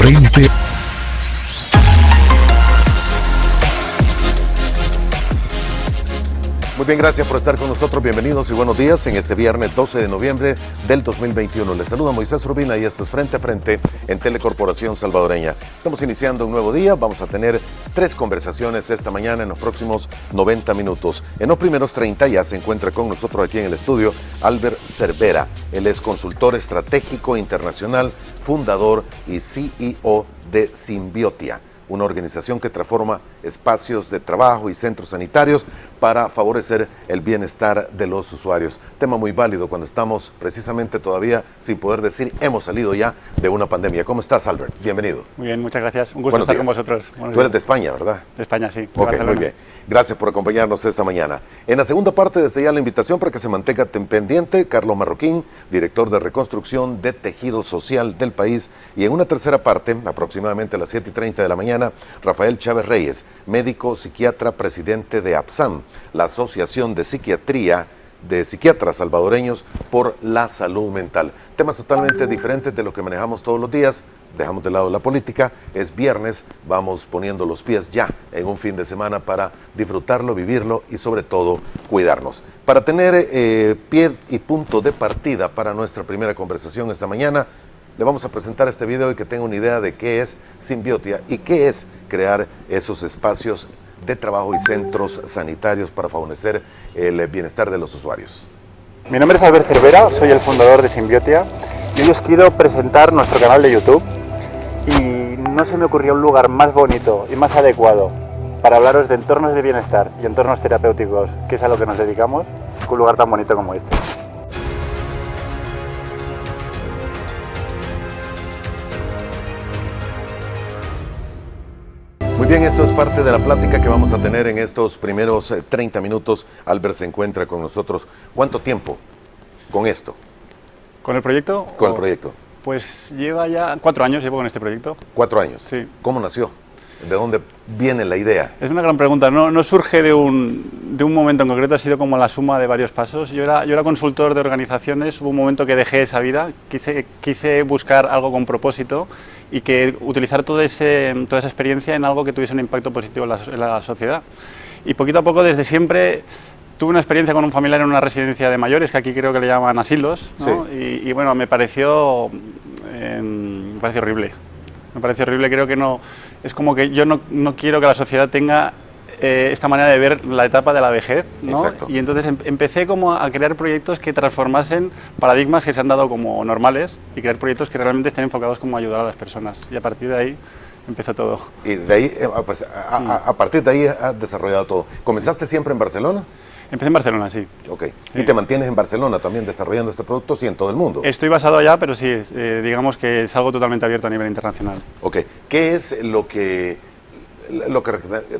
frente. Muy bien, gracias por estar con nosotros. Bienvenidos y buenos días en este viernes 12 de noviembre del 2021. Les saluda Moisés Urbina y esto es Frente a Frente en Telecorporación Salvadoreña. Estamos iniciando un nuevo día. Vamos a tener 3 conversaciones esta mañana en los próximos 90 minutos. En los primeros 30 ya se encuentra con nosotros aquí en el estudio Albert Cervera. Él es consultor estratégico internacional, fundador y CEO de Symbiotia, una organización que transforma espacios de trabajo y centros sanitarios para favorecer el bienestar de los usuarios. Tema muy válido cuando estamos precisamente todavía, sin poder decir, hemos salido ya de una pandemia. ¿Cómo estás, Albert? Bienvenido. Muy bien, muchas gracias. Un gusto estar con vosotros. Tú eres de España, ¿verdad? De España, sí. Ok, muy bien. Gracias por acompañarnos esta mañana. En la segunda parte, desde ya la invitación para que se mantenga pendiente, Carlos Marroquín, director de reconstrucción de tejido social del país. Y en una tercera parte, aproximadamente a las 7:30 de la mañana, Rafael Chávez Reyes, médico psiquiatra, presidente de APSAM, la Asociación de Psiquiatría de Psiquiatras Salvadoreños por la Salud Mental. Temas totalmente diferentes de lo que manejamos todos los días. Dejamos de lado la política, es viernes, vamos poniendo los pies ya en un fin de semana para disfrutarlo, vivirlo y sobre todo cuidarnos. Para tener pie y punto de partida para nuestra primera conversación esta mañana, le vamos a presentar este video y que tenga una idea de qué es Symbiotia y qué es crear esos espacios de trabajo y centros sanitarios para favorecer el bienestar de los usuarios. Mi nombre es Albert Cervera, soy el fundador de Symbiotia y hoy os quiero presentar nuestro canal de YouTube y no se me ocurrió un lugar más bonito y más adecuado para hablaros de entornos de bienestar y entornos terapéuticos, que es a lo que nos dedicamos, que un lugar tan bonito como este. Muy bien, esto es parte de la plática que vamos a tener en estos primeros 30 minutos. Albert se encuentra con nosotros. ¿Cuánto tiempo con esto? ¿Con el proyecto? Con el proyecto. Pues lleva ya 4 años llevo con este proyecto. 4 años. Sí. ¿Cómo nació? ¿De dónde viene la idea? Es una gran pregunta. No surge de un momento en concreto, ha sido como la suma de varios pasos. Yo era consultor de organizaciones, hubo un momento que dejé esa vida, quise buscar algo con propósito y que utilizar toda esa experiencia en algo que tuviese un impacto positivo en la sociedad. Y poquito a poco, desde siempre, tuve una experiencia con un familiar en una residencia de mayores, que aquí creo que le llaman asilos, ¿no? Sí. Y bueno, me pareció horrible. Me parece horrible, creo que no, es como que yo no quiero que la sociedad tenga esta manera de ver la etapa de la vejez, ¿no? Exacto. Y entonces empecé como a crear proyectos que transformasen paradigmas que se han dado como normales y crear proyectos que realmente estén enfocados como a ayudar a las personas. Y a partir de ahí empezó todo. Y de ahí, pues, a partir de ahí has desarrollado todo. ¿Comenzaste siempre en Barcelona? Empecé en Barcelona, sí. Ok. Sí. ¿Y te mantienes en Barcelona también desarrollando este producto, sí, en todo el mundo? Estoy basado allá, pero sí, digamos que es algo totalmente abierto a nivel internacional. Ok. ¿Qué es lo que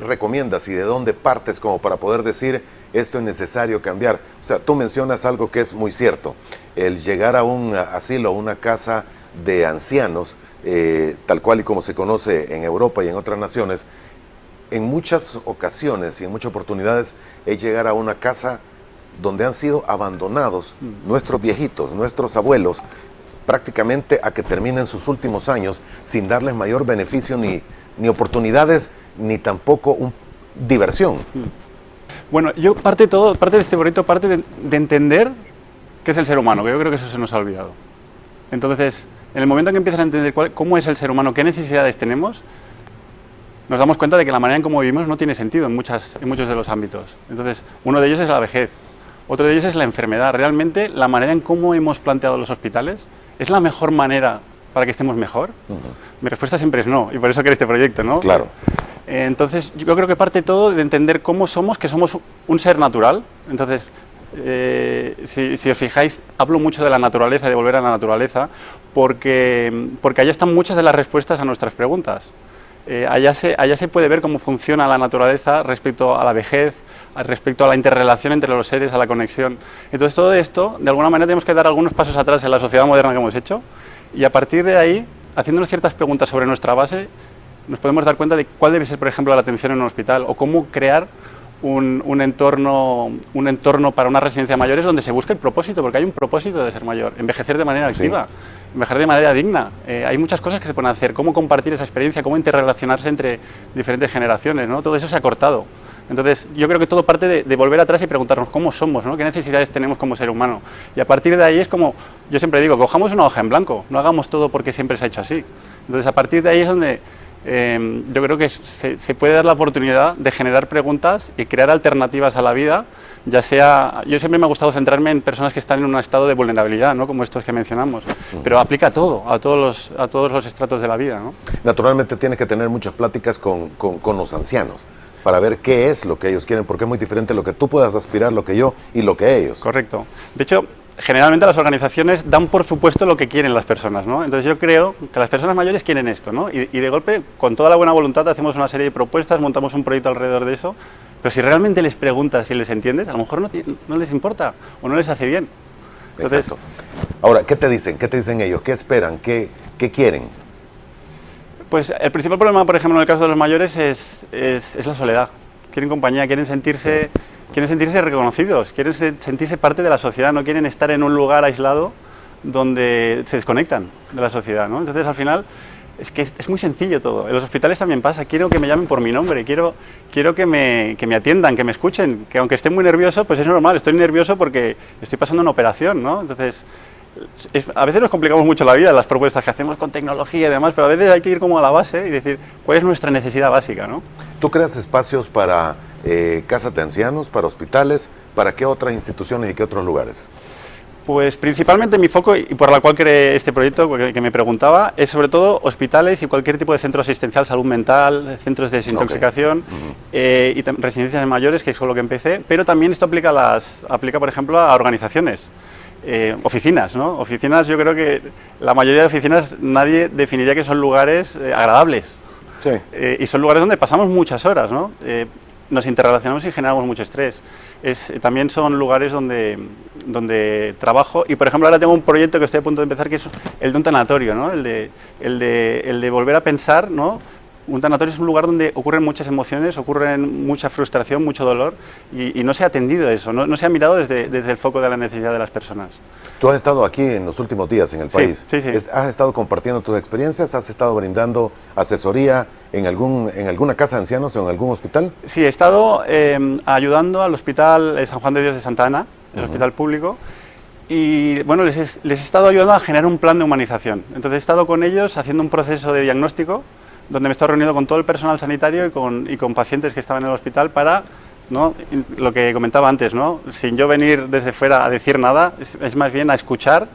recomiendas y de dónde partes como para poder decir esto es necesario cambiar? O sea, tú mencionas algo que es muy cierto. El llegar a un asilo, a una casa de ancianos, tal cual y como se conoce en Europa y en otras naciones, en muchas ocasiones y en muchas oportunidades es llegar a una casa donde han sido abandonados nuestros viejitos, nuestros abuelos, prácticamente a que terminen sus últimos años sin darles mayor beneficio ni oportunidades, ni tampoco diversión. Bueno, parte de este proyecto parte de entender qué es el ser humano, que yo creo que eso se nos ha olvidado. Entonces, en el momento en que empiezas a entender cómo es el ser humano, qué necesidades tenemos, nos damos cuenta de que la manera en cómo vivimos no tiene sentido en muchos de los ámbitos. Entonces, uno de ellos es la vejez, otro de ellos es la enfermedad. Realmente, la manera en cómo hemos planteado los hospitales es la mejor manera para que estemos mejor. Mi respuesta siempre es no, y por eso quiero este proyecto, ¿no? Claro. Entonces, yo creo que parte todo de entender cómo somos, que somos un ser natural. Entonces, si os fijáis, hablo mucho de la naturaleza, de volver a la naturaleza, porque allá están muchas de las respuestas a nuestras preguntas. Allá se puede ver cómo funciona la naturaleza respecto a la vejez, respecto a la interrelación entre los seres, a la conexión. Entonces todo esto, de alguna manera tenemos que dar algunos pasos atrás en la sociedad moderna que hemos hecho y a partir de ahí, haciéndonos ciertas preguntas sobre nuestra base, nos podemos dar cuenta de cuál debe ser, por ejemplo, la atención en un hospital o cómo crear un entorno para una residencia de mayores donde se busque el propósito, porque hay un propósito de ser mayor, envejecer de manera activa. envejecer de manera digna. Hay muchas cosas que se pueden hacer, cómo compartir esa experiencia, cómo interrelacionarse entre diferentes generaciones, ¿no? Todo eso se ha cortado. Entonces, yo creo que todo parte de volver atrás y preguntarnos cómo somos, ¿no? Qué necesidades tenemos como ser humano. Y a partir de ahí es como, yo siempre digo, cojamos una hoja en blanco, no hagamos todo porque siempre se ha hecho así. Entonces, a partir de ahí es donde yo creo que se puede dar la oportunidad de generar preguntas y crear alternativas a la vida, ya sea, yo siempre me ha gustado centrarme en personas que están en un estado de vulnerabilidad, ¿no? Como estos que mencionamos, pero aplica a todo, a todos los estratos de la vida, ¿no? Naturalmente tienes que tener muchas pláticas con los ancianos para ver qué es lo que ellos quieren, porque es muy diferente lo que tú puedas aspirar, lo que yo y lo que ellos. Correcto. De hecho, generalmente las organizaciones dan por supuesto lo que quieren las personas, ¿no? Entonces yo creo que las personas mayores quieren esto, ¿no? Y de golpe, con toda la buena voluntad, hacemos una serie de propuestas, montamos un proyecto alrededor de eso, pero si realmente les preguntas y les entiendes, a lo mejor no les importa o no les hace bien. Entonces, exacto. Ahora, ¿qué te dicen? ¿Qué te dicen ellos? ¿Qué esperan? ¿Qué quieren? Pues el principal problema, por ejemplo, en el caso de los mayores es la soledad. Quieren compañía, quieren sentirse reconocidos, quieren sentirse parte de la sociedad, no quieren estar en un lugar aislado donde se desconectan de la sociedad, ¿no? Entonces, al final, es que es muy sencillo todo. En los hospitales también pasa, quiero que me llamen por mi nombre, quiero que me atiendan, que me escuchen, que aunque esté muy nervioso, pues es normal, estoy nervioso porque estoy pasando una operación, ¿no? Entonces, a veces nos complicamos mucho la vida, las propuestas que hacemos con tecnología y demás, pero a veces hay que ir como a la base y decir, ¿cuál es nuestra necesidad básica, ¿no? ¿Tú creas espacios para casas de ancianos, para hospitales, para qué otras instituciones y qué otros lugares? Pues principalmente mi foco, y por la cual creé este proyecto que me preguntaba, es sobre todo hospitales y cualquier tipo de centro asistencial, salud mental, centros de desintoxicación, y residencias mayores, que es con lo que empecé, pero también esto aplica por ejemplo a organizaciones. Oficinas, ¿no? Oficinas, yo creo que la mayoría de oficinas nadie definiría que son lugares agradables. Sí. Y son lugares donde pasamos muchas horas, ¿no? Nos interrelacionamos y generamos mucho estrés. También son lugares donde trabajo, y por ejemplo ahora tengo un proyecto que estoy a punto de empezar, que es el de un tanatorio, ¿no? El de volver a pensar, ¿no? Un tanatorio es un lugar donde ocurren muchas emociones, ocurren mucha frustración, mucho dolor, y no se ha atendido eso, no se ha mirado desde el foco de la necesidad de las personas. Tú has estado aquí en los últimos días en el país. Sí. ¿Has estado compartiendo tus experiencias? ¿Has estado brindando asesoría en alguna casa de ancianos o en algún hospital? Sí, he estado ayudando al Hospital San Juan de Dios de Santa Ana, el hospital público, y bueno, les he estado ayudando a generar un plan de humanización. Entonces he estado con ellos haciendo un proceso de diagnóstico, donde me he estado reuniendo con todo el personal sanitario y con pacientes que estaban en el hospital para, ¿no? Lo que comentaba antes, ¿no? Sin yo venir desde fuera a decir nada, es más bien a escuchar,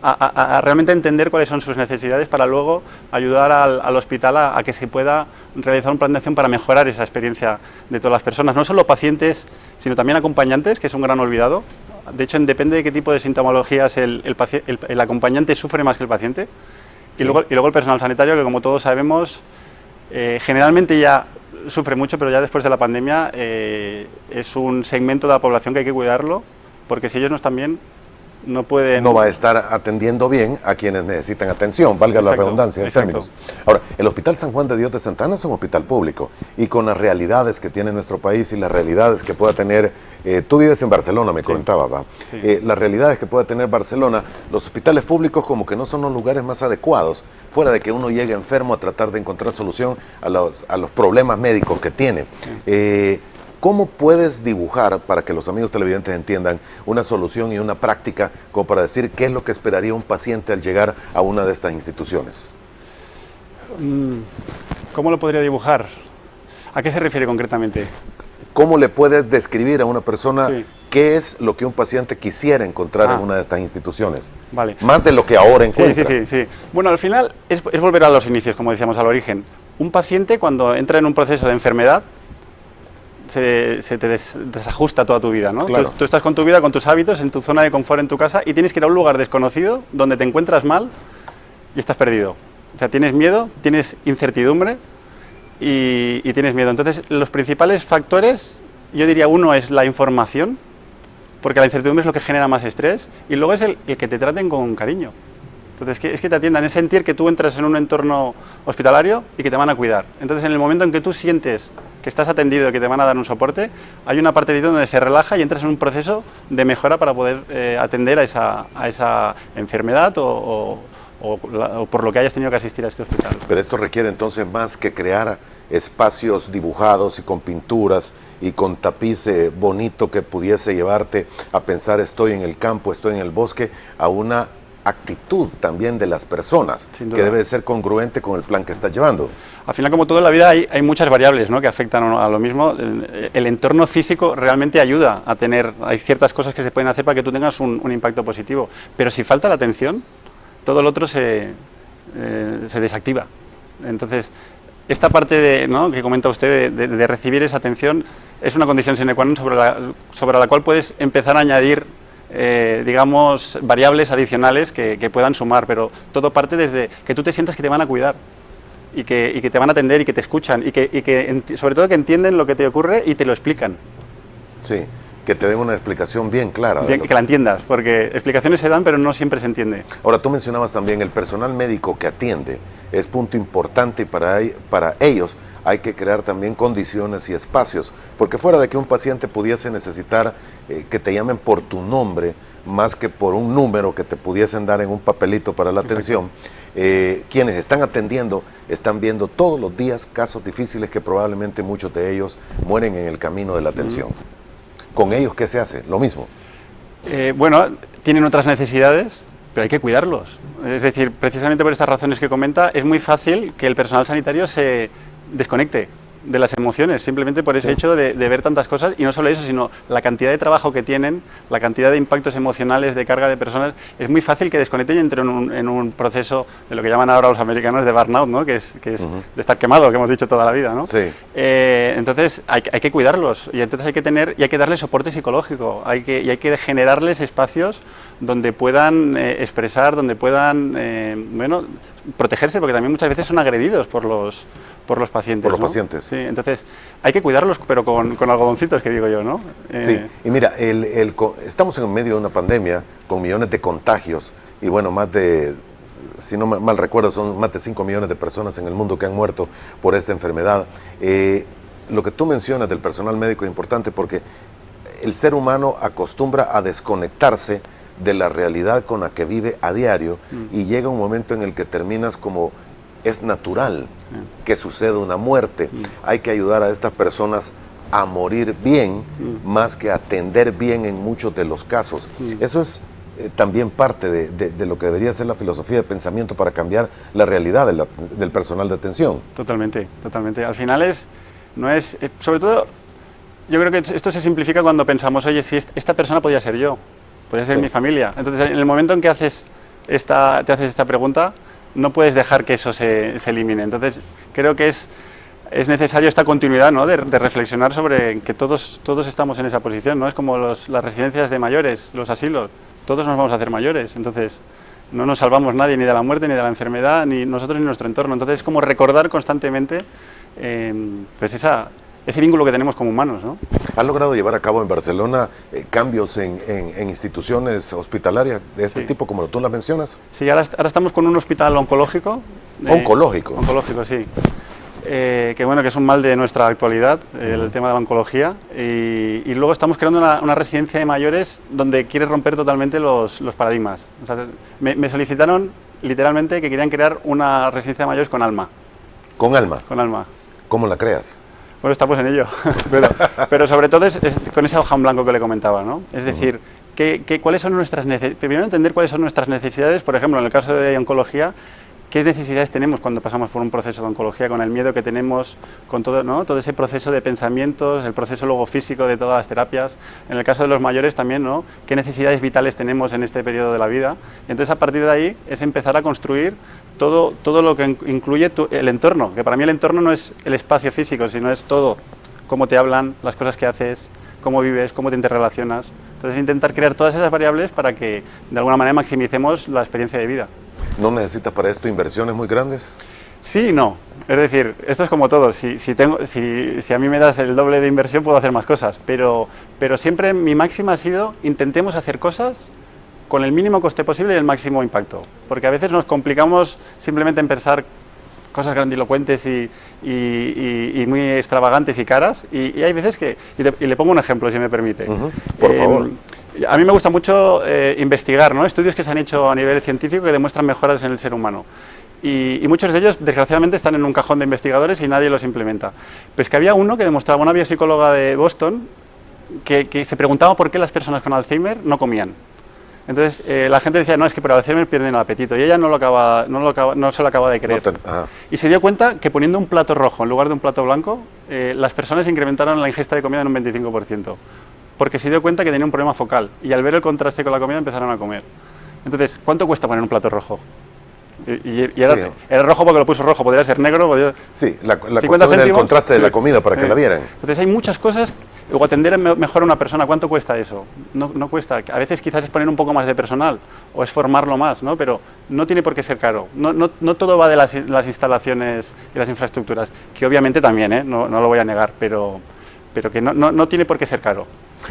a realmente entender cuáles son sus necesidades, para luego ayudar al hospital a que se pueda realizar un plan de acción para mejorar esa experiencia de todas las personas, no solo pacientes, sino también acompañantes, que es un gran olvidado. De hecho, depende de qué tipo de sintomologías el acompañante sufre más que el paciente. Y luego el personal sanitario, que como todos sabemos, generalmente ya sufre mucho, pero ya después de la pandemia es un segmento de la población que hay que cuidarlo, porque si ellos no están bien, no pueden... No va a estar atendiendo bien a quienes necesitan atención, valga la redundancia en términos. Ahora, el Hospital San Juan de Dios de Santa Ana es un hospital público, y con las realidades que tiene nuestro país y las realidades que pueda tener, tú vives en Barcelona, me comentaba, ¿va? Sí. Las realidades que pueda tener Barcelona, los hospitales públicos como que no son los lugares más adecuados, fuera de que uno llegue enfermo a tratar de encontrar solución a los problemas médicos que tiene. Sí. ¿Cómo puedes dibujar, para que los amigos televidentes entiendan, una solución y una práctica como para decir qué es lo que esperaría un paciente al llegar a una de estas instituciones? ¿Cómo lo podría dibujar? ¿A qué se refiere concretamente? ¿Cómo le puedes describir a una persona Sí. qué es lo que un paciente quisiera encontrar en una de estas instituciones? Vale. Más de lo que ahora encuentra. Sí. Bueno, al final es volver a los inicios, como decíamos, al origen. Un paciente, cuando entra en un proceso de enfermedad, se te desajusta toda tu vida, ¿no? Claro. Tú estás con tu vida, con tus hábitos, en tu zona de confort en tu casa, y tienes que ir a un lugar desconocido donde te encuentras mal y estás perdido. O sea, tienes miedo, tienes incertidumbre y tienes miedo. Entonces, los principales factores, yo diría, uno es la información, porque la incertidumbre es lo que genera más estrés, y luego es el que te traten con cariño. Entonces, es que te atiendan, es sentir que tú entras en un entorno hospitalario y que te van a cuidar. Entonces, en el momento en que tú sientes que estás atendido y que te van a dar un soporte, hay una parte de ti donde se relaja y entras en un proceso de mejora para poder atender a esa enfermedad o o por lo que hayas tenido que asistir a este hospital. Pero esto requiere entonces más que crear espacios dibujados y con pinturas y con tapiz bonito que pudiese llevarte a pensar estoy en el campo, estoy en el bosque, a una actitud también de las personas que debe ser congruente con el plan que estás llevando. Al final, como todo en la vida, hay muchas variables, ¿no?, que afectan a lo mismo. El entorno físico realmente ayuda a tener, hay ciertas cosas que se pueden hacer para que tú tengas un impacto positivo, pero si falta la atención, todo lo otro se desactiva. Entonces, esta parte ¿no?, que comenta usted de recibir esa atención es una condición sine qua non sobre la cual puedes empezar a añadir digamos, variables adicionales que puedan sumar, pero todo parte desde que tú te sientas que te van a cuidar y que te van a atender y que te escuchan y que sobre todo que entienden lo que te ocurre y te lo explican. Sí, que te den una explicación bien clara. Bien, que la entiendas, porque explicaciones se dan, pero no siempre se entiende. Ahora, tú mencionabas también el personal médico que atiende, es punto importante y para ellos hay que crear también condiciones y espacios, porque fuera de que un paciente pudiese necesitar que te llamen por tu nombre, más que por un número que te pudiesen dar en un papelito para la atención, quienes están atendiendo están viendo todos los días casos difíciles que probablemente muchos de ellos mueren en el camino de la atención. ¿Con ellos qué se hace? Lo mismo. Bueno, tienen otras necesidades, pero hay que cuidarlos. Es decir, precisamente por estas razones que comenta, es muy fácil que el personal sanitario se desconecte de las emociones, simplemente por ese hecho de ver tantas cosas, y no solo eso, sino la cantidad de trabajo que tienen, la cantidad de impactos emocionales, de carga de personas, es muy fácil que desconecten y entren en un proceso de lo que llaman ahora los americanos de burnout, ¿no?, que es de estar quemado, que hemos dicho toda la vida, ¿no? Sí. Entonces hay que cuidarlos, y entonces hay que darles soporte psicológico, hay que generarles espacios donde puedan expresar, donde puedan, bueno, protegerse, porque también muchas veces son agredidos por los pacientes. Por los ¿no? pacientes. Sí, entonces hay que cuidarlos, pero con algodoncitos, que digo yo, ¿no? Sí, y mira, estamos en medio de una pandemia con millones de contagios y bueno, más de, si no mal recuerdo, son más de 5 millones de personas en el mundo que han muerto por esta enfermedad. Lo que tú mencionas del personal médico es importante porque el ser humano acostumbra a desconectarse de la realidad con la que vive a diario y llega un momento en el que terminas como es natural que suceda una muerte. Hay que ayudar a estas personas a morir bien más que a atender bien en muchos de los casos. Eso es también parte de lo que debería ser la filosofía de pensamiento para cambiar la realidad del personal de atención. Totalmente, totalmente. Al final sobre todo, yo creo que esto se simplifica cuando pensamos, oye, si esta persona podría ser yo, podría ser mi familia. Entonces, en el momento en que te haces esta pregunta, no puedes dejar que eso se elimine. Entonces, creo que es necesario esta continuidad, ¿no?, de reflexionar sobre que todos estamos en esa posición, ¿no? Es como las residencias de mayores, los asilos, todos nos vamos a hacer mayores. Entonces, no nos salvamos nadie, ni de la muerte, ni de la enfermedad, ni nosotros ni nuestro entorno. Entonces, es como recordar constantemente pues ese vínculo que tenemos como humanos, ¿no? ¿Han logrado llevar a cabo en Barcelona cambios en instituciones hospitalarias de este tipo, como tú las mencionas? Sí, ahora estamos con un hospital oncológico. ¿Oncológico? Oncológico, sí. Que bueno, que es un mal de nuestra actualidad, el tema de la oncología. Y luego estamos creando una residencia de mayores donde quiere romper totalmente los paradigmas. O sea, me solicitaron literalmente que querían crear una residencia de mayores con alma. ¿Con alma? Con alma. ¿Cómo la creas? Bueno, estamos en ello, pero sobre todo es con esa hoja en blanco que le comentaba, ¿no? Es decir, ¿cuáles son nuestras necesidades? Primero entender cuáles son nuestras necesidades, por ejemplo, en el caso de oncología, ¿qué necesidades tenemos cuando pasamos por un proceso de oncología, con el miedo que tenemos, con todo, ¿no?, todo ese proceso de pensamientos, el proceso luego físico de todas las terapias? En el caso de los mayores también, ¿no?, ¿qué necesidades vitales tenemos en este periodo de la vida? Y entonces, a partir de ahí, es empezar a construir todo lo que incluye el entorno, que para mí el entorno no es el espacio físico, sino es todo, cómo te hablan, las cosas que haces, cómo vives, cómo te interrelacionas. Entonces, intentar crear todas esas variables para que, de alguna manera, maximicemos la experiencia de vida. ¿No necesitas para esto inversiones muy grandes? Sí y no. Es decir, esto es como todo. Si a mí me das el doble de inversión, puedo hacer más cosas. Pero siempre mi máxima ha sido, intentemos hacer cosas con el mínimo coste posible y el máximo impacto. Porque a veces nos complicamos simplemente en pensar cosas grandilocuentes y muy extravagantes y caras. Y hay veces que... Y le pongo un ejemplo, si me permite. Por favor. A mí me gusta mucho investigar, ¿no? Estudios que se han hecho a nivel científico que demuestran mejoras en el ser humano. Y muchos de ellos, desgraciadamente, están en un cajón de investigadores y nadie los implementa. Pero es que había uno que demostraba, una biopsicóloga de Boston, que se preguntaba por qué las personas con Alzheimer no comían. Entonces, la gente decía, no, es que por Alzheimer pierden el apetito. Y ella no se lo acaba de creer. Y se dio cuenta que poniendo un plato rojo en lugar de un plato blanco, las personas incrementaron la ingesta de comida en un 25%. Porque se dio cuenta que tenía un problema focal. Y al ver el contraste con la comida empezaron a comer. Entonces, ¿cuánto cuesta poner un plato rojo? Y era rojo porque lo puso rojo, podría ser negro, Sí, la cuestión era el contraste de la comida para que la vieran. Entonces hay muchas cosas, o atender mejor a una persona, ¿cuánto cuesta eso? No cuesta, a veces quizás es poner un poco más de personal, o es formarlo más, ¿no? Pero no tiene por qué ser caro, no todo va de las instalaciones y las infraestructuras, que obviamente también, no lo voy a negar, pero que no tiene por qué ser caro.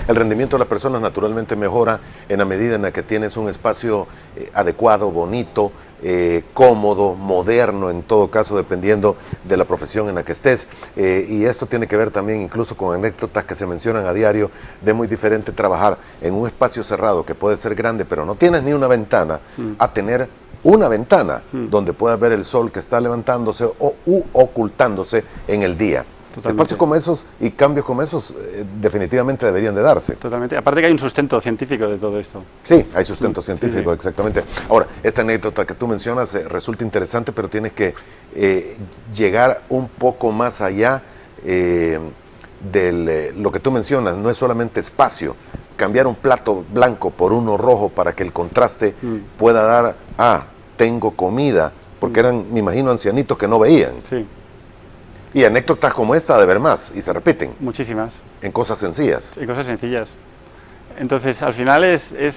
El rendimiento de las personas naturalmente mejora en la medida en la que tienes un espacio adecuado, bonito, cómodo, moderno en todo caso, dependiendo de la profesión en la que estés. Y esto tiene que ver también incluso con anécdotas que se mencionan a diario de muy diferente trabajar en un espacio cerrado que puede ser grande, pero no tienes ni una ventana, a tener una ventana donde puedas ver el sol que está levantándose o ocultándose en el día. Totalmente. Espacios como esos y cambios como esos definitivamente deberían de darse. Totalmente. Aparte que hay un sustento científico de todo esto. Sí, hay sustento científico, exactamente. Ahora, esta anécdota que tú mencionas resulta interesante, pero tienes que llegar un poco más allá de lo que tú mencionas. No es solamente espacio. Cambiar un plato blanco por uno rojo para que el contraste pueda dar, tengo comida, porque eran, me imagino, ancianitos que no veían. Sí. Y anécdotas como esta de ver más, y se repiten. Muchísimas. En cosas sencillas. En cosas sencillas. Entonces, al final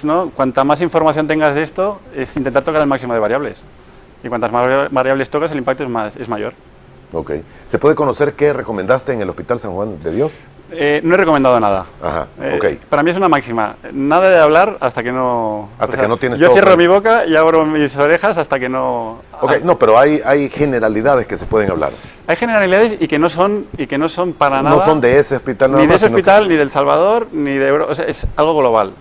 ¿no? Cuanta más información tengas de esto, es intentar tocar el máximo de variables. Y cuantas más variables tocas, el impacto es mayor. Ok. ¿Se puede conocer qué recomendaste en el Hospital San Juan de Dios? No he recomendado nada. Ajá, ok. Para mí es una máxima. Nada de hablar hasta que no... Hasta que no tienes yo todo cierro mi boca y abro mis orejas hasta que no... Ok, no, pero hay generalidades que se pueden hablar. Hay generalidades y que no son para nada... No son de ese hospital nada más. Ni de ese hospital, que... ni del Salvador, ni de Euro... O sea, es algo global.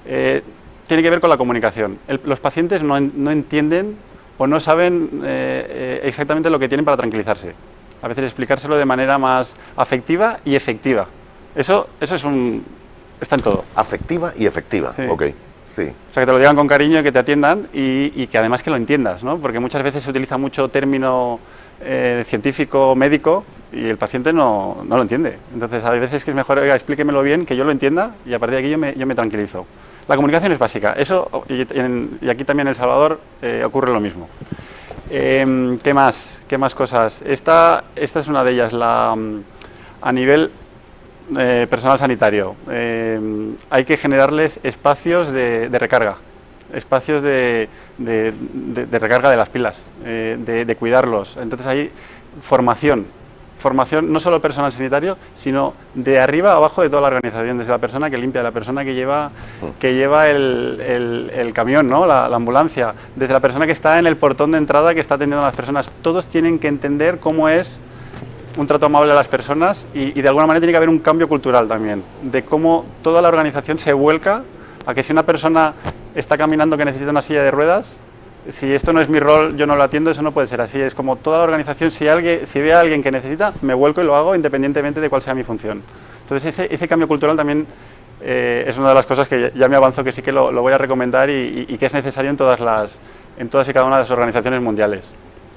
Tiene que ver con la comunicación. Los pacientes no entienden o no saben exactamente lo que tienen para tranquilizarse. A veces explicárselo de manera más afectiva y efectiva. Eso está en todo. Afectiva y efectiva, sí. Ok, sí. O sea, que te lo digan con cariño y que te atiendan y que además que lo entiendas, ¿no? Porque muchas veces se utiliza mucho término científico, médico, y el paciente no lo entiende. Entonces, hay veces que es mejor, explíquemelo bien, que yo lo entienda, y a partir de aquí yo me tranquilizo. La comunicación es básica. Eso, y aquí también en El Salvador ocurre lo mismo. ¿Qué más cosas? Esta es una de ellas, a nivel personal sanitario. Hay que generarles espacios de recarga, espacios de recarga de las pilas, de cuidarlos. Entonces hay formación no solo personal sanitario, sino de arriba a abajo de toda la organización, desde la persona que limpia, la persona que lleva el camión, ¿no? la ambulancia, desde la persona que está en el portón de entrada que está atendiendo a las personas. Todos tienen que entender cómo es un trato amable a las personas y de alguna manera tiene que haber un cambio cultural también, de cómo toda la organización se vuelca a que si una persona está caminando que necesita una silla de ruedas, si esto no es mi rol, yo no lo atiendo, eso no puede ser así. Es como toda la organización, si ve a alguien que necesita, me vuelco y lo hago independientemente de cuál sea mi función. Entonces ese cambio cultural también es una de las cosas que ya me avanzo que sí que lo voy a recomendar y que es necesario en todas y cada una de las organizaciones mundiales.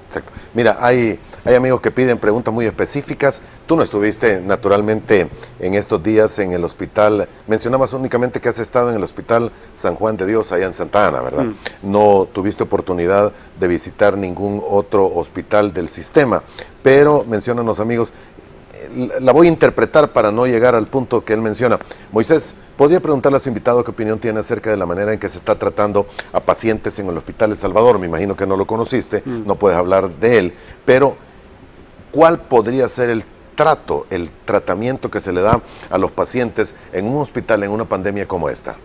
Exacto. Mira, hay amigos que piden preguntas muy específicas. Tú no estuviste naturalmente en estos días en el hospital. Mencionabas únicamente que has estado en el Hospital San Juan de Dios allá en Santa Ana, ¿verdad? No tuviste oportunidad de visitar ningún otro hospital del sistema. Pero mencionan los amigos, la voy a interpretar para no llegar al punto que él menciona. Moisés, ¿podría preguntarle a su invitado qué opinión tiene acerca de la manera en que se está tratando a pacientes en el Hospital El Salvador? Me imagino que no lo conociste, no puedes hablar de él, pero ¿cuál podría ser el tratamiento que se le da a los pacientes en un hospital en una pandemia como esta?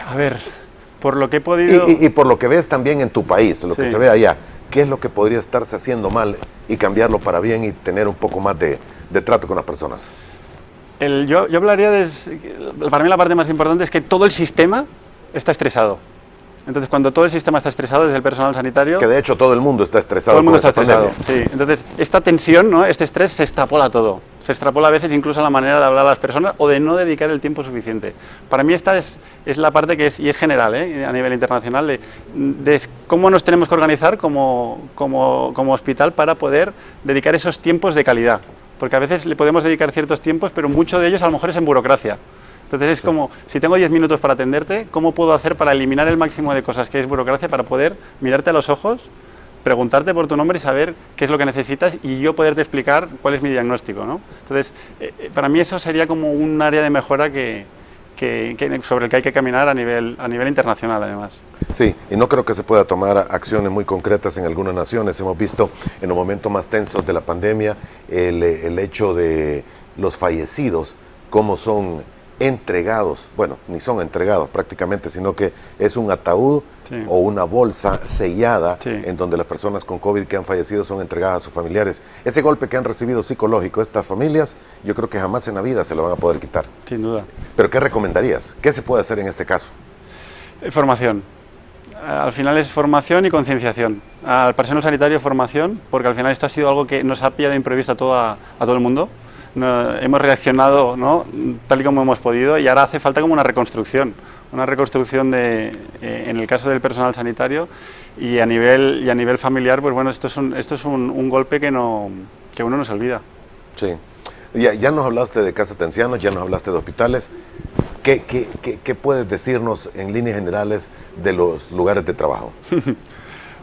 A ver, por lo que he podido... Y por lo que ves también en tu país, lo que se ve allá, ¿qué es lo que podría estarse haciendo mal y cambiarlo para bien y tener un poco más de trato con las personas? Yo hablaría para mí la parte más importante es que todo el sistema está estresado. Entonces, cuando todo el sistema está estresado, desde el personal sanitario... Que de hecho todo el mundo está estresado. Todo el mundo está estresado, sí. Entonces, esta tensión, ¿no? Este estrés se extrapola todo. Se extrapola a veces incluso a la manera de hablar a las personas o de no dedicar el tiempo suficiente. Para mí esta es la parte que y es general, a nivel internacional, de cómo nos tenemos que organizar como hospital para poder dedicar esos tiempos de calidad. Porque a veces le podemos dedicar ciertos tiempos, pero mucho de ellos a lo mejor es en burocracia. Entonces es como, si tengo 10 minutos para atenderte, ¿cómo puedo hacer para eliminar el máximo de cosas que es burocracia para poder mirarte a los ojos, preguntarte por tu nombre y saber qué es lo que necesitas y yo poderte explicar cuál es mi diagnóstico, ¿no? Entonces, para mí eso sería como un área de mejora sobre el que hay que caminar a nivel internacional, además. Sí, y no creo que se pueda tomar acciones muy concretas en algunas naciones. Hemos visto en los momentos más tensos de la pandemia el hecho de los fallecidos, cómo son entregados, bueno, ni son entregados prácticamente, sino que es un ataúd o una bolsa sellada en donde las personas con COVID que han fallecido son entregadas a sus familiares. Ese golpe que han recibido psicológico estas familias, yo creo que jamás en la vida se lo van a poder quitar. Sin duda. ¿Pero qué recomendarías? ¿Qué se puede hacer en este caso? Formación. Al final es formación y concienciación. Al personal sanitario, formación, porque al final esto ha sido algo que nos ha pillado de imprevisto a todo el mundo. Hemos reaccionado, ¿no?, tal y como hemos podido, y ahora hace falta como una reconstrucción en el caso del personal sanitario y a nivel familiar. Pues bueno, esto es un golpe que uno no se olvida. Sí. Ya nos hablaste de casas de ancianos, ya nos hablaste de hospitales. ¿Qué puedes decirnos en líneas generales de los lugares de trabajo?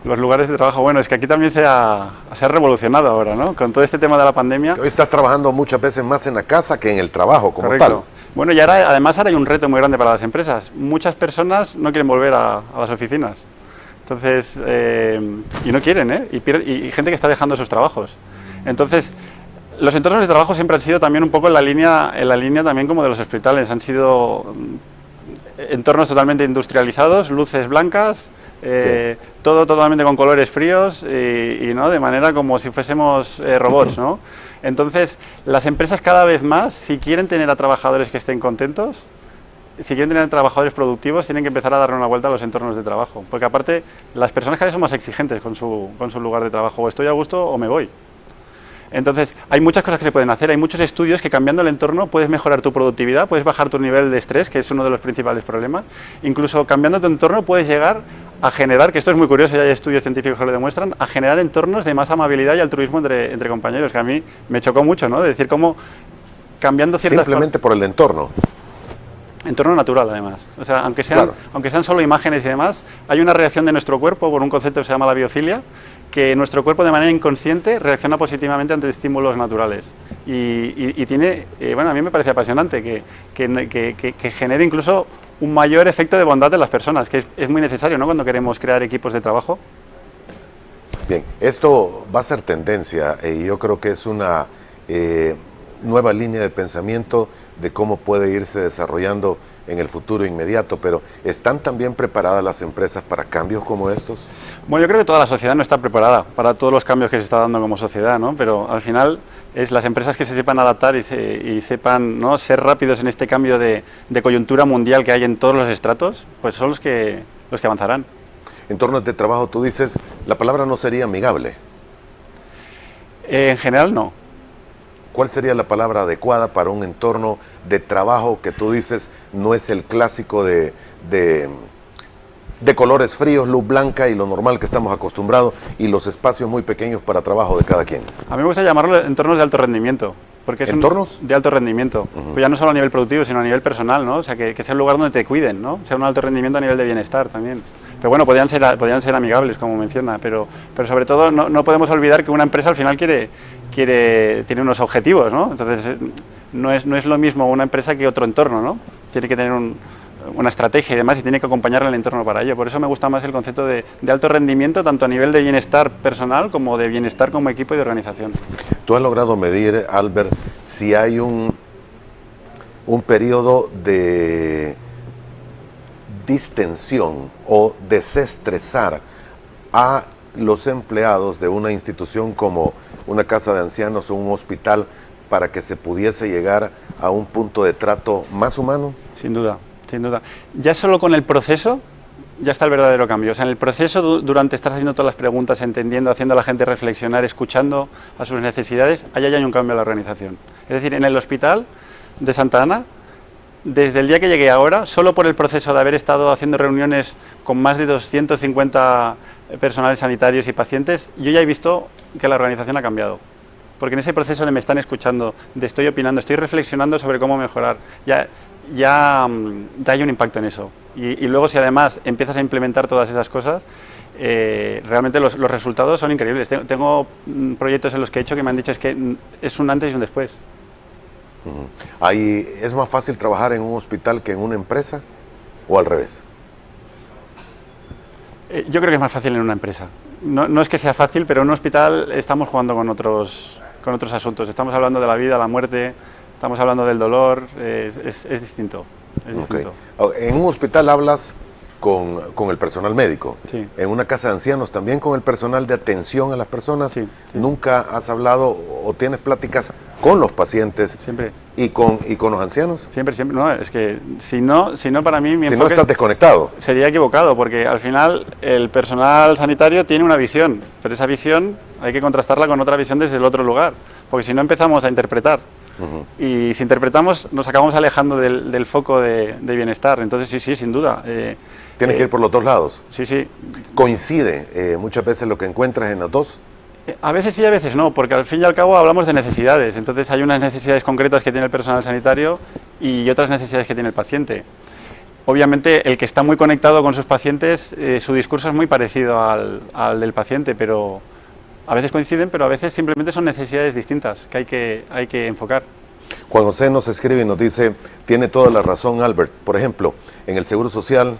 Los lugares de trabajo, bueno, es que aquí también se ha revolucionado ahora, ¿no? Con todo este tema de la pandemia. Hoy estás trabajando muchas veces más en la casa que en el trabajo como tal. Bueno, y además hay un reto muy grande para las empresas. Muchas personas no quieren volver a las oficinas. Entonces, y no quieren, y gente que está dejando sus trabajos. Entonces, los entornos de trabajo siempre han sido también un poco en la línea también como de los hospitales. Han sido entornos totalmente industrializados, luces blancas, todo totalmente con colores fríos y ¿no?, de manera como si fuésemos robots, ¿no? Entonces, las empresas cada vez más, si quieren tener a trabajadores que estén contentos, si quieren tener trabajadores productivos, tienen que empezar a darle una vuelta a los entornos de trabajo. Porque aparte, las personas cada vez son más exigentes con su lugar de trabajo. O estoy a gusto o me voy. Entonces, hay muchas cosas que se pueden hacer, hay muchos estudios que cambiando el entorno puedes mejorar tu productividad, puedes bajar tu nivel de estrés, que es uno de los principales problemas. Incluso cambiando tu entorno puedes llegar a generar, que esto es muy curioso, ya hay estudios científicos que lo demuestran, a generar entornos de más amabilidad y altruismo entre compañeros, que a mí me chocó mucho, ¿no? De decir cómo cambiando ciertas... Simplemente por el entorno. Entorno natural, además. O sea, aunque sean solo imágenes y demás, hay una reacción de nuestro cuerpo por un concepto que se llama la biofilia, que nuestro cuerpo de manera inconsciente reacciona positivamente ante estímulos naturales. Y tiene, bueno, a mí me parece apasionante que genere incluso un mayor efecto de bondad en las personas, que es muy necesario, ¿no?, cuando queremos crear equipos de trabajo. Bien, esto va a ser tendencia y yo creo que es una nueva línea de pensamiento de cómo puede irse desarrollando en el futuro inmediato, pero ¿están también preparadas las empresas para cambios como estos? Bueno, yo creo que toda la sociedad no está preparada para todos los cambios que se está dando como sociedad, ¿no? Pero al final es las empresas que se sepan adaptar y sepan, ¿no?, ser rápidos en este cambio de coyuntura mundial que hay en todos los estratos, pues son los que avanzarán. Entornos de trabajo, tú dices, la palabra no sería amigable. En general no. ¿Cuál sería la palabra adecuada para un entorno de trabajo que tú dices no es el clásico de colores fríos, luz blanca y lo normal que estamos acostumbrados y los espacios muy pequeños para trabajo de cada quien? A mí me gusta llamarlo entornos de alto rendimiento. Porque es ¿entornos? De alto rendimiento. Pues ya no solo a nivel productivo, sino a nivel personal, ¿no? O sea, que sea un lugar donde te cuiden, ¿no? Sea un alto rendimiento a nivel de bienestar también. Pero bueno, podrían ser amigables, como menciona, pero sobre todo no podemos olvidar que una empresa al final tiene unos objetivos, ¿no? Entonces, no es lo mismo una empresa que otro entorno, ¿no? Tiene que tener una estrategia y demás y tiene que acompañarle el entorno para ello. Por eso me gusta más el concepto de alto rendimiento, tanto a nivel de bienestar personal como de bienestar como equipo y de organización. ¿Tú has logrado medir, Albert, si hay un periodo de distensión o desestresar a los empleados de una institución como una casa de ancianos o un hospital para que se pudiese llegar a un punto de trato más humano? Sin duda, sin duda. Ya solo con el proceso ya está el verdadero cambio. O sea, en el proceso, durante estar haciendo todas las preguntas, entendiendo, haciendo a la gente reflexionar, escuchando a sus necesidades, allá ya hay un cambio en la organización. Es decir, en el hospital de Santa Ana, desde el día que llegué ahora, solo por el proceso de haber estado haciendo reuniones con más de 250 personales sanitarios y pacientes, yo ya he visto que la organización ha cambiado. Porque en ese proceso de me están escuchando, de estoy opinando, estoy reflexionando sobre cómo mejorar, ya hay un impacto en eso. Y luego si además empiezas a implementar todas esas cosas, realmente los resultados son increíbles. Tengo proyectos en los que he hecho que me han dicho que es un antes y un después. ¿Es más fácil trabajar en un hospital que en una empresa o al revés? Yo creo que es más fácil en una empresa. No es que sea fácil, pero en un hospital estamos jugando con otros asuntos. Estamos hablando de la vida, la muerte, estamos hablando del dolor, es distinto. Es distinto. En un hospital hablas con el personal médico. Sí. En una casa de ancianos también con el personal de atención a las personas. Sí, sí. ¿Nunca has hablado o tienes pláticas con los pacientes? Siempre. ¿Y con los ancianos? Siempre, siempre. No, es que si no para mí mi Si no enfoque estás desconectado. sería equivocado, porque al final el personal sanitario tiene una visión, pero esa visión hay que contrastarla con otra visión desde el otro lugar, porque si no empezamos a interpretar. Y si interpretamos nos acabamos alejando del foco de bienestar. Entonces sí, sin duda. Tienes que ir por los dos lados. Sí, sí. ¿Coincide muchas veces lo que encuentras en los dos? A veces sí y a veces no, porque al fin y al cabo hablamos de necesidades. Entonces hay unas necesidades concretas que tiene el personal sanitario y otras necesidades que tiene el paciente. Obviamente el que está muy conectado con sus pacientes, su discurso es muy parecido al del paciente, pero a veces coinciden, pero a veces simplemente son necesidades distintas que hay que enfocar. Juan José nos escribe y nos dice, tiene toda la razón Albert. Por ejemplo, en el Seguro Social,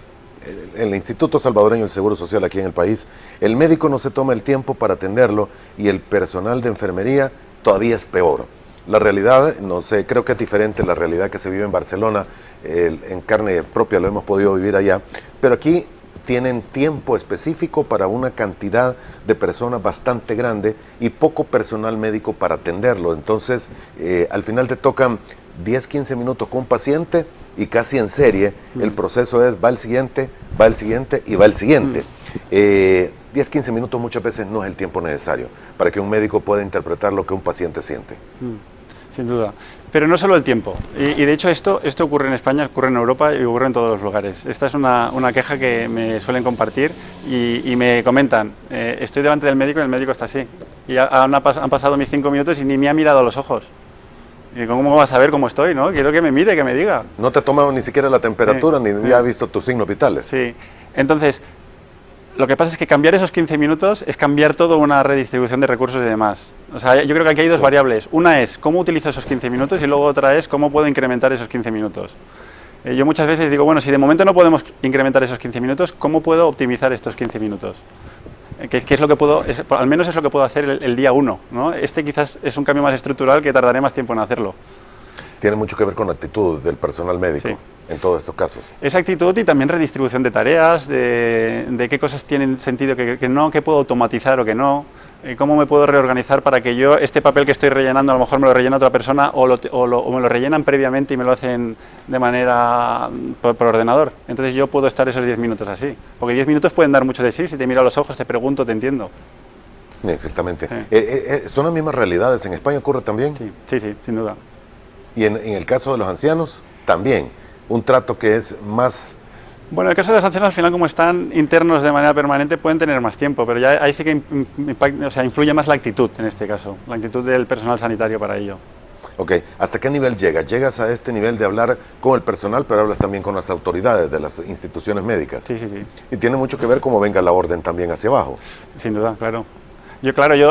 en el Instituto Salvadoreño del Seguro Social aquí en el país, el médico no se toma el tiempo para atenderlo y el personal de enfermería todavía es peor. La realidad, no sé, creo que es diferente la realidad que se vive en Barcelona, en carne propia lo hemos podido vivir allá, pero aquí tienen tiempo específico para una cantidad de personas bastante grande y poco personal médico para atenderlo. Entonces, al final te tocan 10, 15 minutos con un paciente y casi en serie el proceso es va el siguiente y va el siguiente. 10, 15 minutos muchas veces no es el tiempo necesario para que un médico pueda interpretar lo que un paciente siente. Sin duda. Pero no solo el tiempo. Y de hecho esto ocurre en España, ocurre en Europa y ocurre en todos los lugares. Esta es una queja que me suelen compartir y me comentan, estoy delante del médico y el médico está así. Y han pasado mis 5 minutos y ni me ha mirado a los ojos. ¿Y cómo vas a saber cómo estoy? ¿No? Quiero que me mire, que me diga. No te ha tomado ni siquiera la temperatura, ni ha visto tus signos vitales. Sí. Entonces, lo que pasa es que cambiar esos 15 minutos es cambiar toda una redistribución de recursos y demás. O sea, yo creo que aquí hay dos variables. Una es cómo utilizo esos 15 minutos y luego otra es cómo puedo incrementar esos 15 minutos. Yo muchas veces digo, bueno, si de momento no podemos incrementar esos 15 minutos, ¿cómo puedo optimizar estos 15 minutos? ¿Qué es lo que puedo, al menos es lo que puedo hacer el día 1, ¿no? Este quizás es un cambio más estructural que tardaré más tiempo en hacerlo. Tiene mucho que ver con la actitud del personal médico. Sí. En todos estos casos. Esa actitud y también redistribución de tareas, de qué cosas tienen sentido que no, qué puedo automatizar o que no, cómo me puedo reorganizar para que yo este papel que estoy rellenando a lo mejor me lo rellena otra persona o me lo rellenan previamente y me lo hacen de manera por ordenador. Entonces yo puedo estar esos 10 minutos así, porque 10 minutos pueden dar mucho de sí, si te miro a los ojos, te pregunto, te entiendo. Exactamente. ¿Son las mismas realidades? ¿En España ocurre también? Sí, sin duda. ¿Y en el caso de los ancianos? También. Un trato que es más... Bueno, en el caso de los ancianos, al final, como están internos de manera permanente, pueden tener más tiempo, pero ya ahí sí que influye más la actitud, en este caso, la actitud del personal sanitario para ello. Ok, ¿hasta qué nivel llegas? Llegas a este nivel de hablar con el personal, pero hablas también con las autoridades de las instituciones médicas. Sí. Y tiene mucho que ver cómo venga la orden también hacia abajo. Sin duda, claro.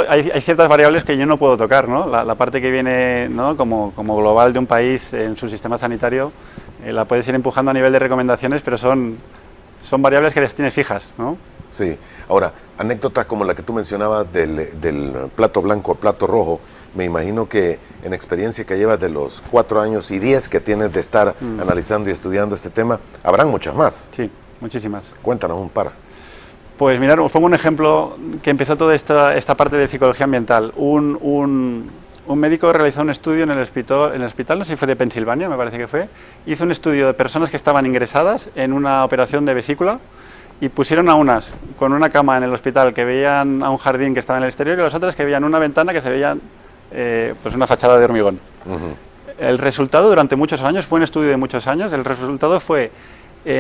Hay ciertas variables que yo no puedo tocar, ¿no? La parte que viene, ¿no? como global de un país en su sistema sanitario, la puedes ir empujando a nivel de recomendaciones, pero son variables que las tienes fijas, ¿no? Sí. Ahora, anécdotas como la que tú mencionabas del plato blanco o plato rojo, me imagino que en experiencia que llevas de los 4 años y 10 que tienes de estar analizando y estudiando este tema, habrán muchas más. Sí, muchísimas. Cuéntanos un par. Pues mirad, os pongo un ejemplo que empezó toda esta parte de psicología ambiental. Un un médico realizó un estudio en el hospital, no sé si fue de Pensilvania, me parece que fue, hizo un estudio de personas que estaban ingresadas en una operación de vesícula y pusieron a unas con una cama en el hospital que veían a un jardín que estaba en el exterior y a las otras que veían una ventana que se veían pues una fachada de hormigón. El resultado durante muchos años, fue un estudio de muchos años, el resultado fue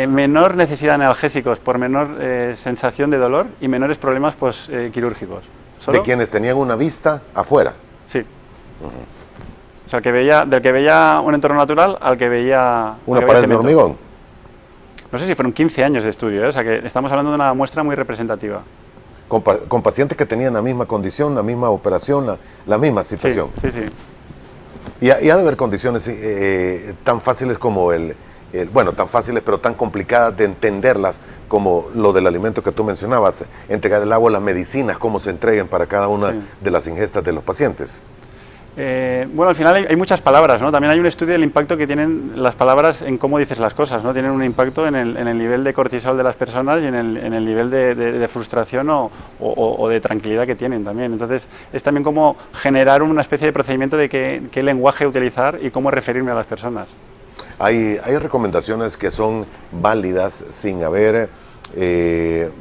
menor necesidad de analgésicos por menor sensación de dolor y menores problemas quirúrgicos. ¿De quienes tenían una vista afuera? Sí. O sea, del que veía un entorno natural al que veía... ¿Una pared de hormigón? No sé si fueron 15 años de estudio, o sea que estamos hablando de una muestra muy representativa. Con pacientes que tenían la misma condición, la misma operación, la misma situación. Sí, sí, sí. Y ha de haber condiciones tan fáciles como bueno, tan fáciles pero tan complicadas de entenderlas como lo del alimento que tú mencionabas, entregar el agua, las medicinas, cómo se entreguen para cada una de las ingestas de los pacientes. Bueno, al final hay muchas palabras, ¿no? También hay un estudio del impacto que tienen las palabras en cómo dices las cosas, ¿no? Tienen un impacto en el nivel de cortisol de las personas y en el nivel de frustración o de tranquilidad que tienen también. Entonces, es también como generar una especie de procedimiento de qué lenguaje utilizar y cómo referirme a las personas. Hay recomendaciones que son válidas sin haber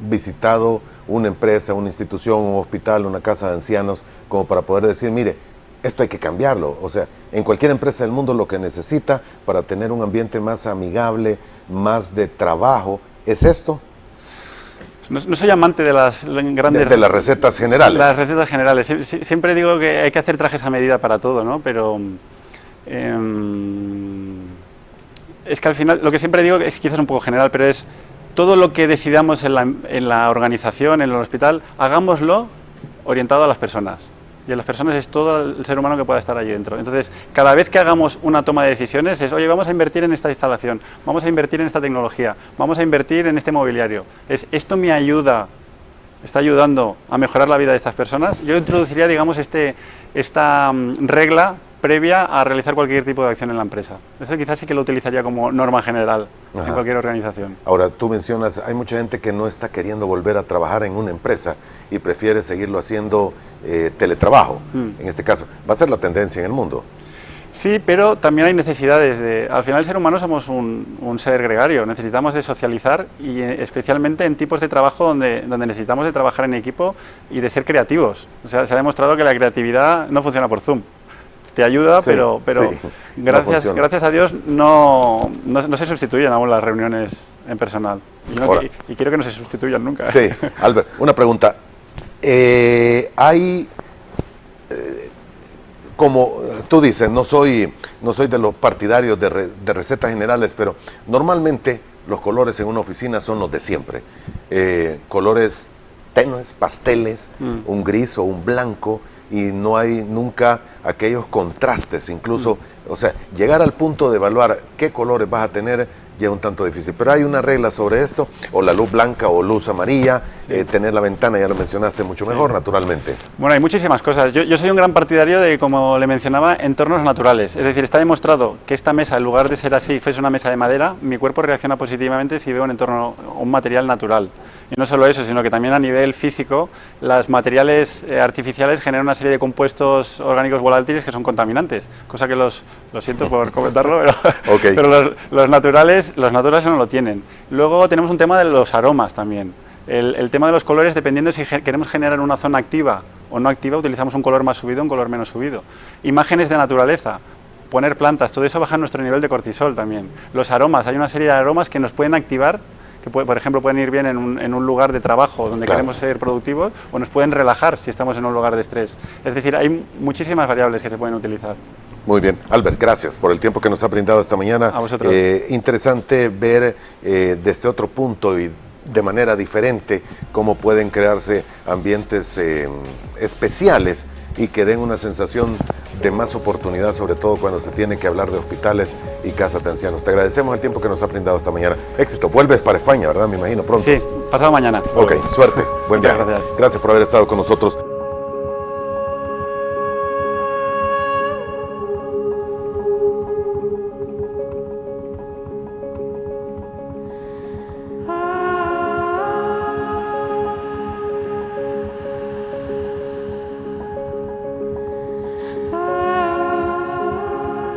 visitado una empresa, una institución, un hospital, una casa de ancianos, como para poder decir, mire, esto hay que cambiarlo. O sea, en cualquier empresa del mundo lo que necesita para tener un ambiente más amigable, más de trabajo, ¿es esto? No soy amante de las grandes... De las recetas generales. Las recetas generales. Siempre digo que hay que hacer trajes a medida para todo, ¿no? Pero... es que al final, lo que siempre digo es quizás un poco general, pero es todo lo que decidamos en la organización, en el hospital, hagámoslo orientado a las personas. Y a las personas es todo el ser humano que pueda estar allí dentro. Entonces, cada vez que hagamos una toma de decisiones es, oye, vamos a invertir en esta instalación, vamos a invertir en esta tecnología, vamos a invertir en este mobiliario. Esto me ayuda, está ayudando a mejorar la vida de estas personas. Yo introduciría, digamos, esta regla previa a realizar cualquier tipo de acción en la empresa. Eso quizás sí que lo utilizaría como norma general en cualquier organización. Ahora, tú mencionas, hay mucha gente que no está queriendo volver a trabajar en una empresa y prefiere seguirlo haciendo teletrabajo, en este caso. ¿Va a ser la tendencia en el mundo? Sí, pero también hay necesidades. Al final el ser humano somos un ser gregario, necesitamos de socializar y especialmente en tipos de trabajo donde necesitamos de trabajar en equipo y de ser creativos. O sea, se ha demostrado que la creatividad no funciona por Zoom. Te ayuda, sí, pero sí, gracias a Dios no se sustituyen aún las reuniones en personal. Y quiero que no se sustituyan nunca. Sí, Albert, una pregunta. Como tú dices, no soy de los partidarios de recetas generales, pero normalmente los colores en una oficina son los de siempre. Colores tenues, pasteles, un gris o un blanco, y no hay nunca aquellos contrastes, incluso, o sea, llegar al punto de evaluar qué colores vas a tener ya es un tanto difícil, pero hay una regla sobre esto, o la luz blanca o luz amarilla, tener la ventana, ya lo mencionaste, mucho mejor, naturalmente. Bueno, hay muchísimas cosas. Yo soy un gran partidario de, como le mencionaba, entornos naturales. Es decir, está demostrado que esta mesa, en lugar de ser así, fuese una mesa de madera, mi cuerpo reacciona positivamente si veo un entorno, un material natural. Y no solo eso, sino que también a nivel físico, los materiales artificiales generan una serie de compuestos orgánicos volátiles que son contaminantes, cosa que lo siento por comentarlo, pero los naturales no lo tienen. Luego tenemos un tema de los aromas también. El tema de los colores, dependiendo si queremos generar una zona activa o no activa, utilizamos un color más subido o un color menos subido. Imágenes de naturaleza, poner plantas, todo eso baja nuestro nivel de cortisol también. Los aromas, hay una serie de aromas que nos pueden activar, que por ejemplo pueden ir bien en un lugar de trabajo donde queremos ser productivos, o nos pueden relajar si estamos en un lugar de estrés. Es decir, hay muchísimas variables que se pueden utilizar. Muy bien. Albert, gracias por el tiempo que nos ha brindado esta mañana. A vosotros. Interesante ver desde otro punto y de manera diferente cómo pueden crearse ambientes especiales y que den una sensación de más oportunidad, sobre todo cuando se tiene que hablar de hospitales y casas de ancianos. Te agradecemos el tiempo que nos ha brindado esta mañana. Éxito. Vuelves para España, ¿verdad? Me imagino, pronto. Sí, pasado mañana. Ok, suerte. Buen día. Gracias. Gracias por haber estado con nosotros.